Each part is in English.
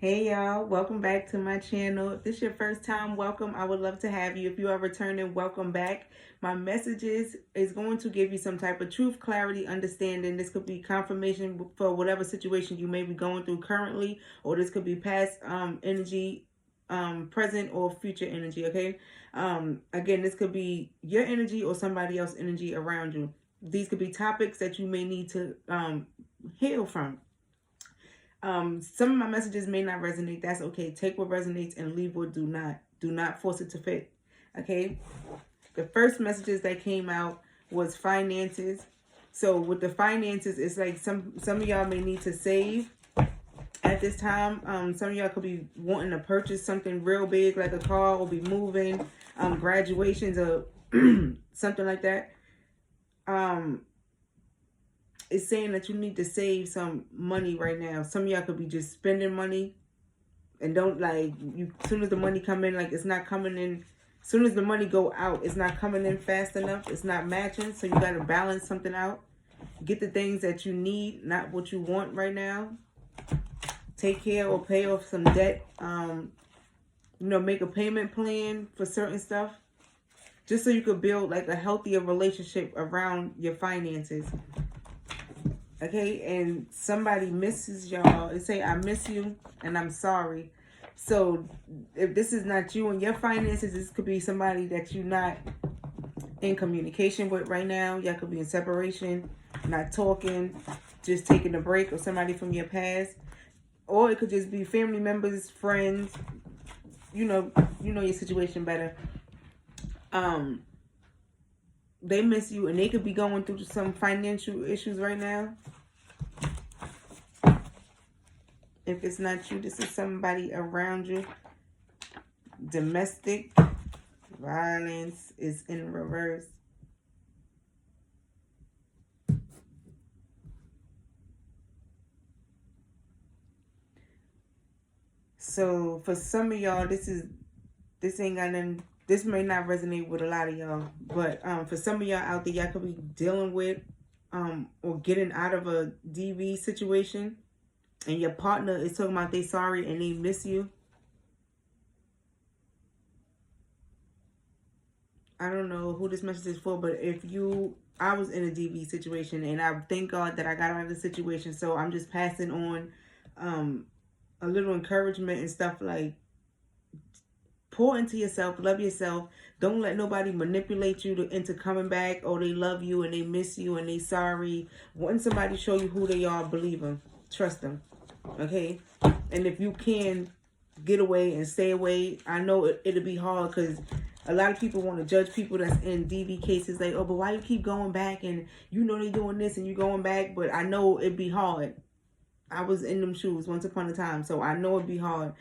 Hey y'all, welcome back to my channel. If this is your first time, welcome. I would love to have you. If you are returning, welcome back. My messages is going to give you some type of truth, clarity, understanding. This could be confirmation for whatever situation you may be going through currently, or this could be past energy, present or future energy, okay? Again, this could be your energy or somebody else's energy around you. These could be topics that you may need to heal from. Some of my messages may not resonate. That's okay. Take what resonates and leave what do not. Do not force it to fit. Okay. The first messages that came out was finances. So with the finances, it's like some of y'all may need to save at this time. Some of y'all could be wanting to purchase something real big, like a car, or be moving, graduations, or something like that. It's saying that you need to save some money right now. Some of y'all could be just spending money and don't like you. As soon as the money come in, like it's not coming in. As soon as the money go out, it's not coming in fast enough. It's not matching. So you got to balance something out. Get the things that you need, not what you want right now. Take care or pay off some debt. Make a payment plan for certain stuff. Just so you could build like a healthier relationship around your finances. Okay, and somebody misses y'all. They say, I miss you and I'm sorry. So if this is not you and your finances, this could be somebody that you're not in communication with right now. Y'all could be in separation, not talking, just taking a break, or somebody from your past. Or it could just be family members, friends. You know your situation better. They miss you and they could be going through some financial issues right now. If it's not you, this is somebody around you. Domestic violence is in reverse. So for some of y'all, this ain't got nothing. This may not resonate with a lot of y'all, but for some of y'all out there, y'all could be dealing with or getting out of a DV situation, and your partner is talking about they sorry and they miss you. I don't know who this message is for, but I was in a DV situation, and I thank God that I got out of the situation. So I'm just passing on a little encouragement and stuff like, pour into yourself, love yourself. Don't let nobody manipulate you into coming back. Oh, they love you and they miss you and they sorry. When somebody show you who they are, believe them. Trust them. Okay? And if you can get away and stay away, I know it'll be hard because a lot of people want to judge people that's in DV cases. Like, oh, but why you keep going back? And you know they doing this and you going back. But I know it'd be hard. I was in them shoes once upon a time. So I know it'd be hard.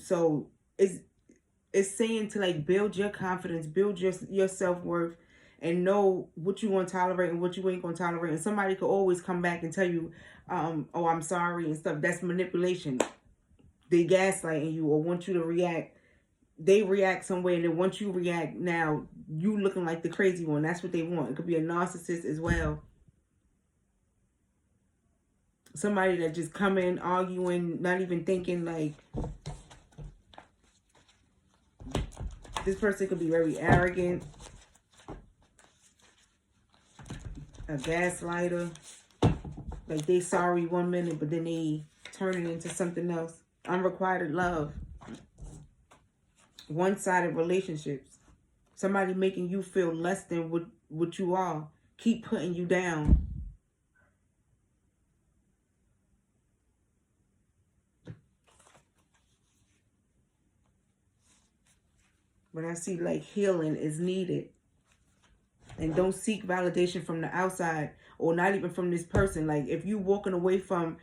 So it's saying to like build your confidence, build your self-worth, and know what you want to tolerate and what you ain't going to tolerate. And somebody could always come back and tell you, oh, I'm sorry and stuff. That's manipulation. They gaslighting you or want you to react. They react some way, and then once you react, now you looking like the crazy one. That's what they want. It could be a narcissist as well. Somebody that just come in arguing, not even thinking like, this person could be very arrogant, a gaslighter. Like they sorry one minute, but then they turn it into something else. Unrequited love. One-sided relationships. Somebody making you feel less than what you are. Keep putting you down. But I see like healing is needed. And don't seek validation from the outside or not even from this person. Like if you walking away from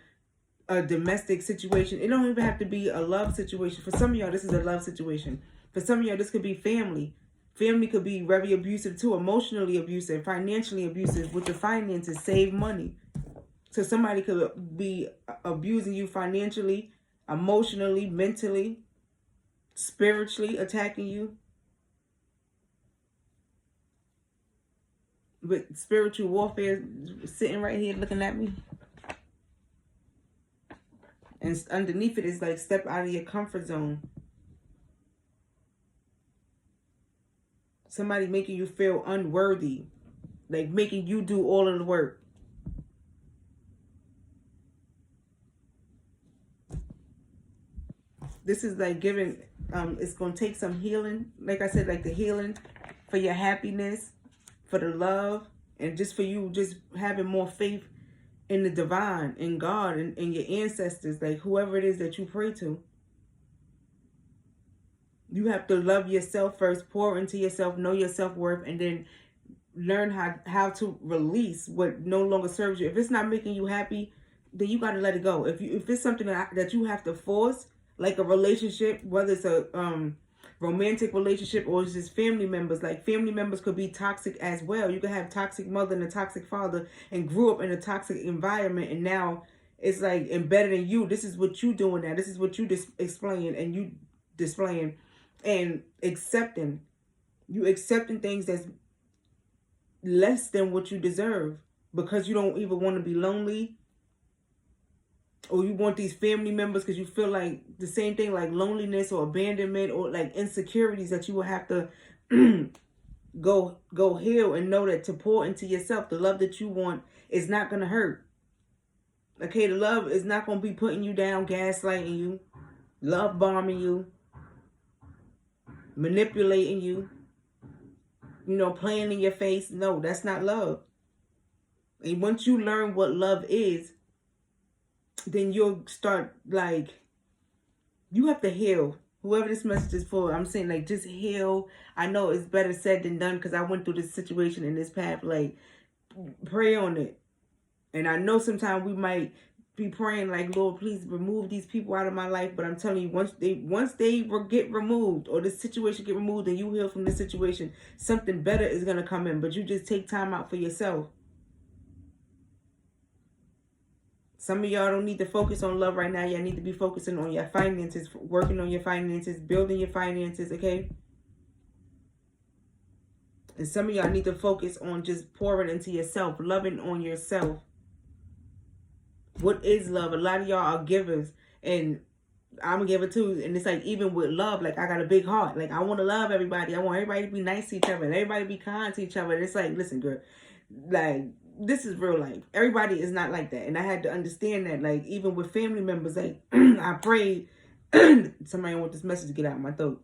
a domestic situation, it don't even have to be a love situation. For some of y'all, this is a love situation. For some of y'all, this could be family. Family could be very abusive too, emotionally abusive, financially abusive with the finances, save money. So somebody could be abusing you financially, emotionally, mentally, spiritually attacking you. With spiritual warfare sitting right here looking at me. And underneath it is like step out of your comfort zone. Somebody making you feel unworthy. Like making you do all of the work. This is like giving, it's going to take some healing. Like I said, like the healing for your happiness, for the love, and just for you just having more faith in the divine, in God, and in your ancestors, like whoever it is that you pray to. You have to love yourself first, pour into yourself, know your self-worth, and then learn how to release what no longer serves you. If it's not making you happy, then you got to let it go. If it's something that you have to force, like a relationship, whether it's a romantic relationship or it's just family members. Like family members could be toxic as well. You could have toxic mother and a toxic father and grew up in a toxic environment, and now it's like embedded in you. This is what you doing now. This is what you displaying and accepting. You accepting things that's less than what you deserve because you don't even want to be lonely. Or you want these family members because you feel like the same thing, like loneliness or abandonment or like insecurities that you will have to go heal and know that to pour into yourself, the love that you want is not going to hurt. Okay, the love is not going to be putting you down, gaslighting you, love bombing you, manipulating you, playing in your face. No, that's not love. And once you learn what love is, then you'll start, like, you have to heal. Whoever this message is for, I'm saying, like, just heal. I know it's better said than done because I went through this situation in this path. Like, pray on it. And I know sometimes we might be praying like, Lord, please remove these people out of my life. But I'm telling you, once they get removed, or this situation get removed and you heal from this situation, something better is going to come in. But you just take time out for yourself. Some of y'all don't need to focus on love right now. Y'all need to be focusing on your finances, working on your finances, building your finances, okay? And some of y'all need to focus on just pouring into yourself, loving on yourself. What is love? A lot of y'all are givers, and I'm a giver too. And it's like, even with love, like, I got a big heart. Like, I want to love everybody. I want everybody to be nice to each other, and everybody to be kind to each other. And it's like, listen, girl, like, this is real life. Everybody is not like that. And I had to understand that, like, even with family members, like, I prayed. Somebody want this message to get out of my throat.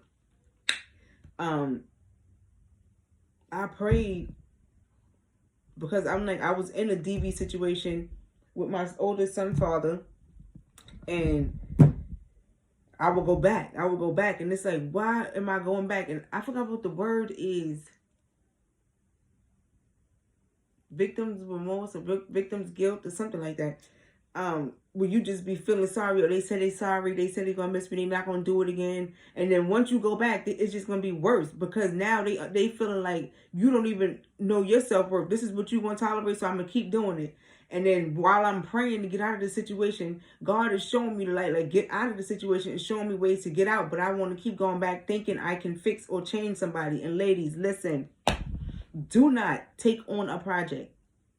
I prayed because I'm like, I was in a DV situation with my oldest son's father, and I will go back. And it's like, why am I going back? And I forgot what the word is. Victim's remorse or victim's guilt or something like that. Where you just be feeling sorry, or they say they sorry, they say they're gonna miss me, they're not gonna do it again. And then once you go back, it's just gonna be worse, because now they feeling like you don't even know your self-worth. This is what you want to tolerate, so I'm gonna keep doing it. And then while I'm praying to get out of the situation, God is showing me to like get out of the situation and showing me ways to get out. But I want to keep going back thinking I can fix or change somebody. And ladies, listen, do not take on a project.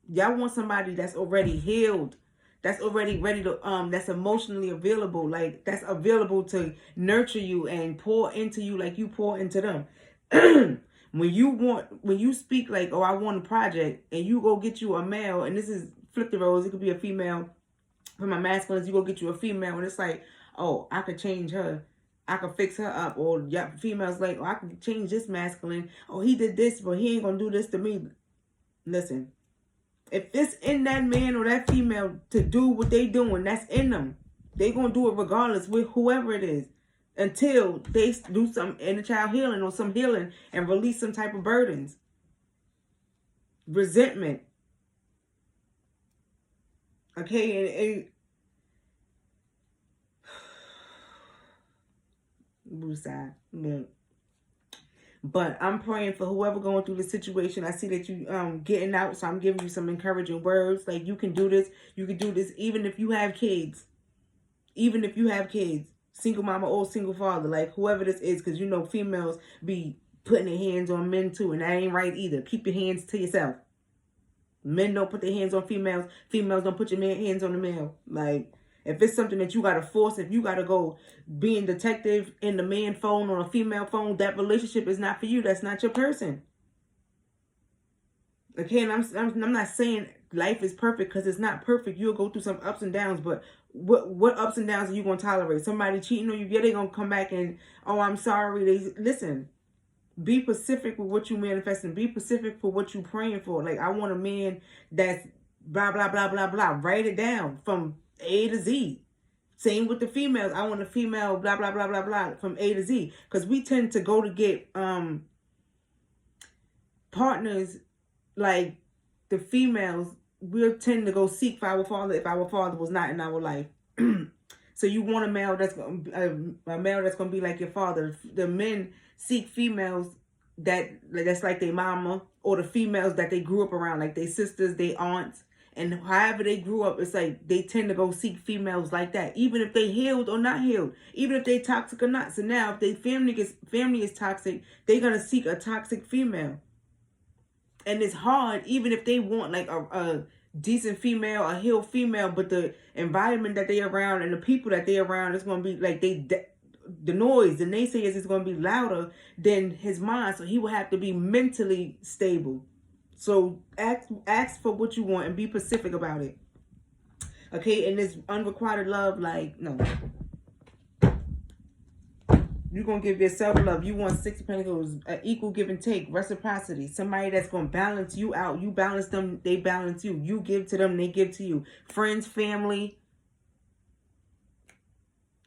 Y'all want somebody that's already healed, that's already ready to, that's emotionally available, like that's available to nurture you and pour into you like you pour into them. When you speak like, oh, I want a project, and you go get you a male, and this is flip the roles, it could be a female. For my masculines, you go get you a female, and it's like, oh, I could change her, I could fix her up. Or yeah, females like, oh, I could change this masculine. Oh, he did this, but he ain't gonna do this to me. Listen, if it's in that man or that female to do what they doing, that's in them. They gonna do it regardless with whoever it is, until they do some inner child healing or some healing and release some type of burdens, resentment. Okay, but I'm praying for whoever going through the situation. I see that you getting out, so I'm giving you some encouraging words. Like, you can do this. You can do this even if you have kids. Even if you have kids. Single mama or single father. Like, whoever this is. Because, females be putting their hands on men too. And that ain't right either. Keep your hands to yourself. Men don't put their hands on females. Females don't put your hands on the male. Like, If it's something that you got to force, if you got to go being detective in the man phone or a female phone, that relationship is not for you. That's not your person. Okay, and I'm not saying life is perfect, because it's not perfect. You'll go through some ups and downs, but what ups and downs are you gonna tolerate? Somebody cheating on you? Yeah, they gonna come back and, oh, I'm sorry. Listen. Be specific with what you manifesting. Be specific for what you praying for. Like, I want a man that's blah blah blah blah blah. Write it down from A to Z. Same with the females. I want a female blah blah blah blah blah from A to Z. Because we tend to go to get partners, like the females, we'll tend to go seek for our father if our father was not in our life. So you want a male that's gonna be like your father. The men seek females that's like their mama, or the females that they grew up around, like their sisters, their aunts, and however they grew up. It's like they tend to go seek females like that, even if they healed or not healed, even if they toxic or not. So now, if their family is toxic, they're gonna seek a toxic female. And it's hard, even if they want like a decent female, a healed female, but the environment that they around and the people that they around is going to be like the noise, the naysayers is going to be louder than his mind. So he will have to be mentally stable. So ask for what you want and be specific about it. Okay, and this unrequited love, like, no. You're going to give yourself love. You want 6 of Pentacles, equal give and take, reciprocity. Somebody that's going to balance you out. You balance them, they balance you. You give to them, they give to you. Friends, family.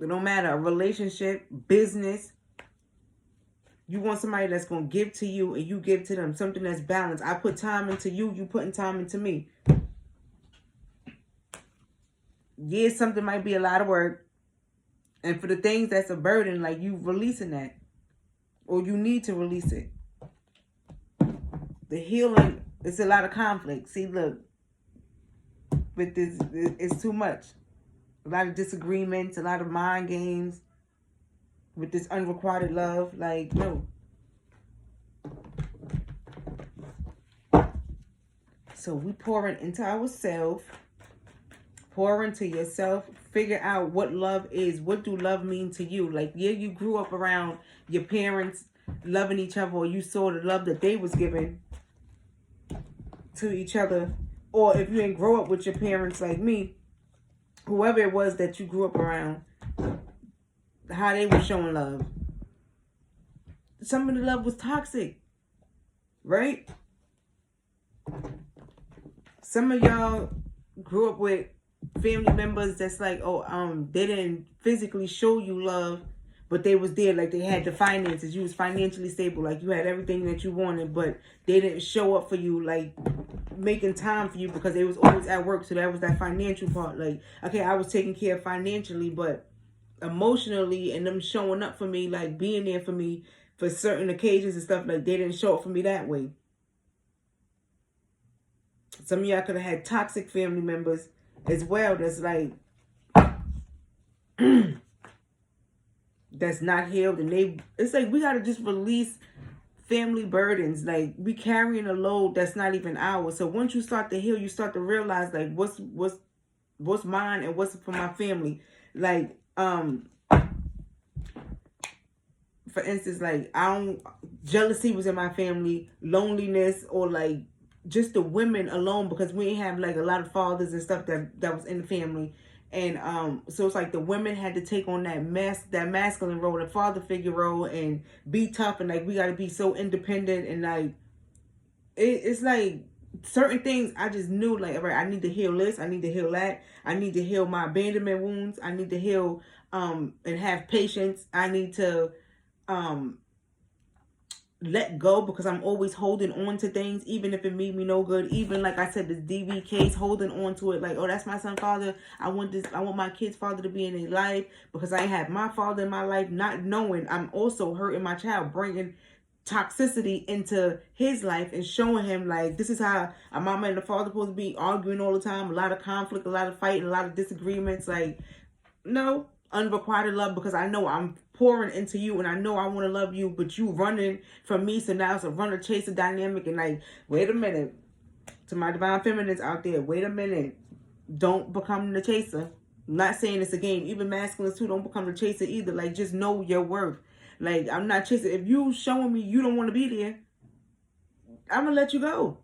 It don't matter. A relationship, business. You want somebody that's going to give to you and you give to them. Something that's balanced. I put time into you, you putting time into me. Yeah, something might be a lot of work. And for the things that's a burden, like, you releasing that. Or you need to release it. The healing, it's a lot of conflict. See, look. With this, it's too much. A lot of disagreements, a lot of mind games. With this unrequited love. Like, no. So we pouring into ourselves. Pour into yourself. Figure out what love is. What do love mean to you? Like, yeah, you grew up around your parents loving each other, or you saw the love that they was giving to each other. Or if you didn't grow up with your parents like me, whoever it was that you grew up around, how they were showing love. Some of the love was toxic, right? Some of y'all grew up with family members that's like, oh, they didn't physically show you love, but they was there. Like, they had the finances. You was financially stable. Like, you had everything that you wanted, but they didn't show up for you, like, making time for you, because they was always at work. So that was that financial part. Like, okay, I was taking care of financially, but emotionally, and them showing up for me, like being there for me for certain occasions and stuff, like, they didn't show up for me that way. Some of y'all could have had toxic family members as well, that's like that's not healed, and it's like we gotta just release family burdens. Like, we carrying a load that's not even ours. So once you start to heal, you start to realize, like, what's mine and what's for my family. Like, for instance, like, jealousy was in my family, loneliness, or like just the women alone, because we ain't have like a lot of fathers and stuff that was in the family. And so it's like the women had to take on that masculine role, the father figure role, and be tough, and like we got to be so independent. And like it's like certain things I just knew, like, all right, I need to heal this, I need to heal that, I need to heal my abandonment wounds, I need to heal and have patience, I need to let go, because I'm always holding on to things, even if it made me no good. Even like I said, this DV case, holding on to it, like, oh, that's my son's father, I want my kid's father to be in their life, because I ain't had my father in my life, not knowing I'm also hurting my child, bringing toxicity into his life and showing him, like, this is how a mama and a father supposed to be, arguing all the time, a lot of conflict, a lot of fighting, a lot of disagreements. Like, no, unrequited love, because I know I'm pouring into you and I know I want to love you, but you running from me. So now it's a runner chaser dynamic. And like, wait a minute, to my divine feminines out there, wait a minute, don't become the chaser. I'm not saying it's a game. Even masculines too, don't become the chaser either. Like, just know your worth. Like, I'm not chasing. If you showing me you don't want to be there, I'm gonna let you go.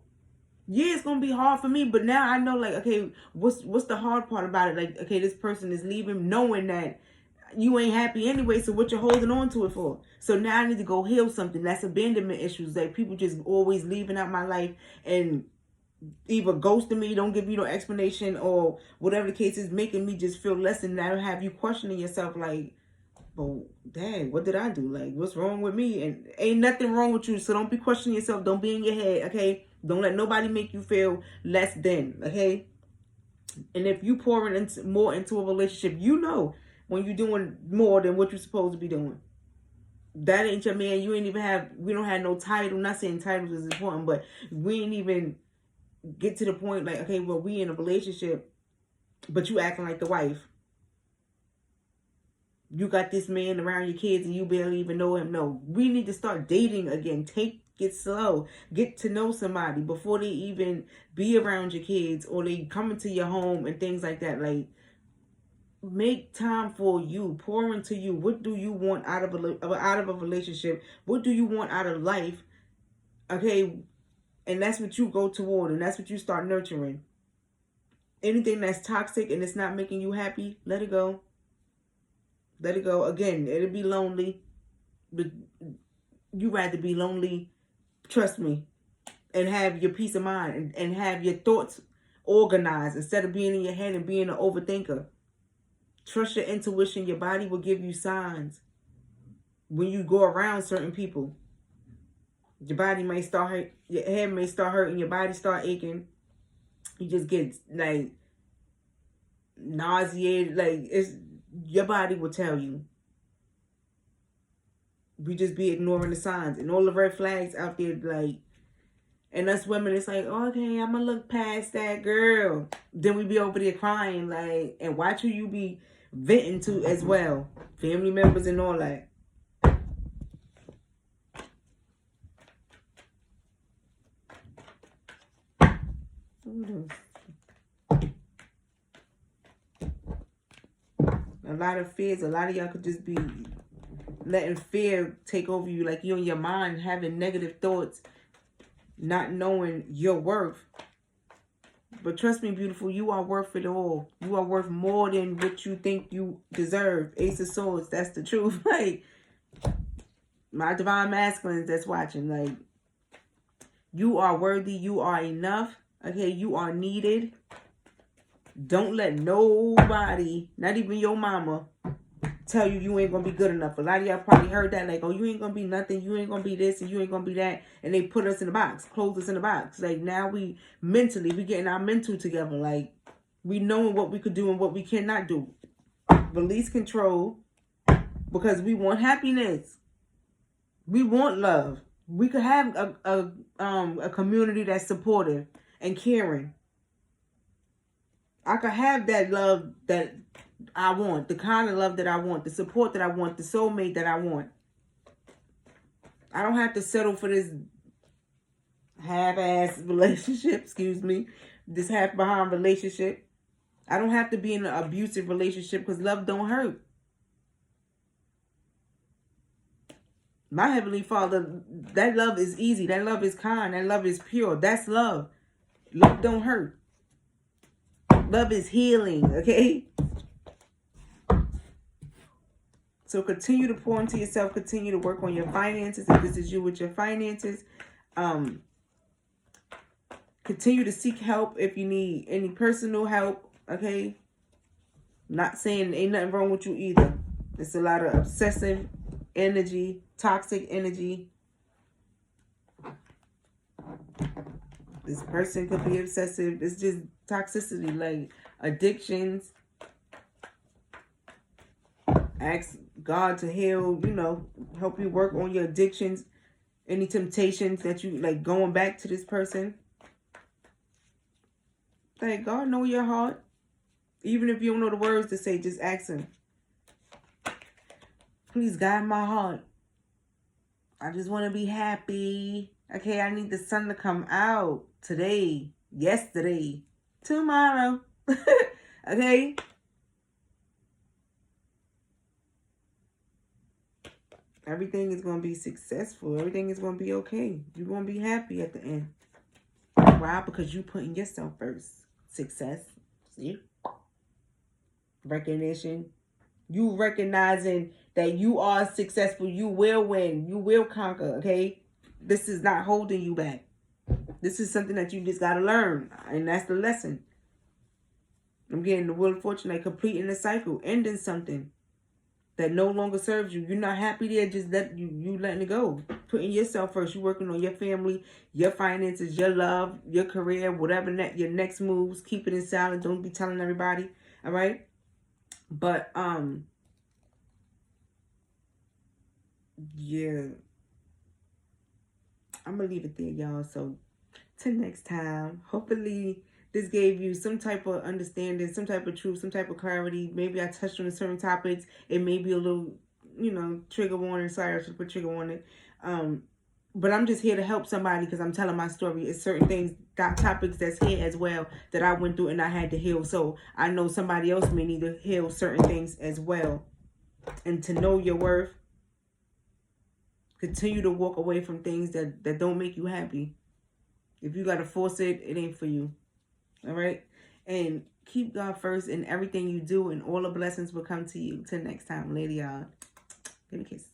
Yeah, it's gonna be hard for me, but now I know, like, okay, what's the hard part about it? Like, okay, this person is leaving knowing that you ain't happy anyway, so what you're holding on to it for? So now I need to go heal something. That's abandonment issues. Like, people just always leaving out my life and either ghosting me, don't give you no explanation, or whatever the case is, making me just feel less, and that'll have you questioning yourself, like, well, dang, what did I do? Like, what's wrong with me? And ain't nothing wrong with you, so don't be questioning yourself. Don't be in your head, okay? Don't let nobody make you feel less than, okay? And if you pouring more into a relationship, you know when you're doing more than what you're supposed to be doing. That ain't your man. You ain't even have, we don't have no title. Not saying titles is important, but we ain't even get to the point like, okay, well, we in a relationship, but you acting like the wife. You got this man around your kids and you barely even know him. No, we need to start dating again. Take it slow. Get to know somebody before they even be around your kids or they come into your home and things like that. Like, make time for you. Pour into you. What do you want out of a relationship? What do you want out of life? Okay, and that's what you go toward, and that's what you start nurturing. Anything that's toxic and it's not making you happy, let it go. Let it go. Again, it'll be lonely, but you rather be lonely, trust me, and have your peace of mind and have your thoughts organized instead of being in your head and being an overthinker. Trust your intuition. Your body will give you signs when you go around certain people. Your body may start hurt, your head may start hurting, your body start aching. You just get like nauseated. Like, it's, your body will tell you. We just be ignoring the signs and all the red flags out there. Like, and us women, it's like, okay, I'm gonna look past that, girl. Then we be over there crying, like, and watch who you be venting to as well, family members and all that. A lot of fears. A lot of y'all could just be letting fear take over you, like you in your mind having negative thoughts, not knowing your worth. But trust me, beautiful, you are worth it all. You are worth more than what you think you deserve. Ace of Swords, that's the truth. Like, my divine masculines that's watching, like, you are worthy. You are enough. Okay, you are needed. Don't let nobody, not even your mama, tell you ain't gonna be good enough. A lot of y'all probably heard that, like, oh, you ain't gonna be nothing, you ain't gonna be this, and you ain't gonna be that, and they put us in a box, close us in a box. Like, now we getting our mental together. Like, we knowing what we could do and what we cannot do. Release control, because we want happiness. We want love. We could have a community that's supportive and caring. I could have that love that I want, the kind of love that I want, the support that I want, the soulmate that I want. I don't have to settle for this half-ass relationship, this half-behind relationship. I don't have to be in an abusive relationship because love don't hurt. My Heavenly Father, that love is easy. That love is kind. That love is pure. That's love. Love don't hurt. Love is healing, okay? So continue to pour into yourself. Continue to work on your finances. If this is you with your finances, continue to seek help if you need any personal help, okay? Not saying ain't nothing wrong with you either. It's a lot of obsessive energy, toxic energy. This person could be obsessive. It's just toxicity, like addictions. Ask God to heal, help you work on your addictions. Any temptations that you, like, going back to this person. Like, God know your heart. Even if you don't know the words to say, just ask him. Please guide my heart. I just want to be happy. Okay, I need the sun to come out today, yesterday, tomorrow. Okay? Everything is going to be successful. Everything is going to be okay. You're going to be happy at the end. Why? Because you putting yourself first. Success. See? Recognition. You recognizing that you are successful. You will win. You will conquer, okay? This is not holding you back. This is something that you just got to learn. And that's the lesson. I'm getting the Wheel of Fortune, like completing a cycle, ending something that no longer serves you. You're not happy there, just you letting it go. Putting yourself first. You're working on your family, your finances, your love, your career, whatever your next moves. Keep it in silence. Don't be telling everybody. All right? But yeah. I'm gonna leave it there, y'all. So till next time, hopefully this gave you some type of understanding, some type of truth, some type of clarity. Maybe I touched on certain topics. It may be a little, trigger warning. Sorry, I should put trigger warning. But I'm just here to help somebody because I'm telling my story. It's certain things, got topics that's here as well that I went through and I had to heal. So I know somebody else may need to heal certain things as well. And to know your worth, continue to walk away from things that don't make you happy. If you got to force it, it ain't for you. All right? And keep God first in everything you do, and all the blessings will come to you. Till next time, lady, y'all. Give me a kiss.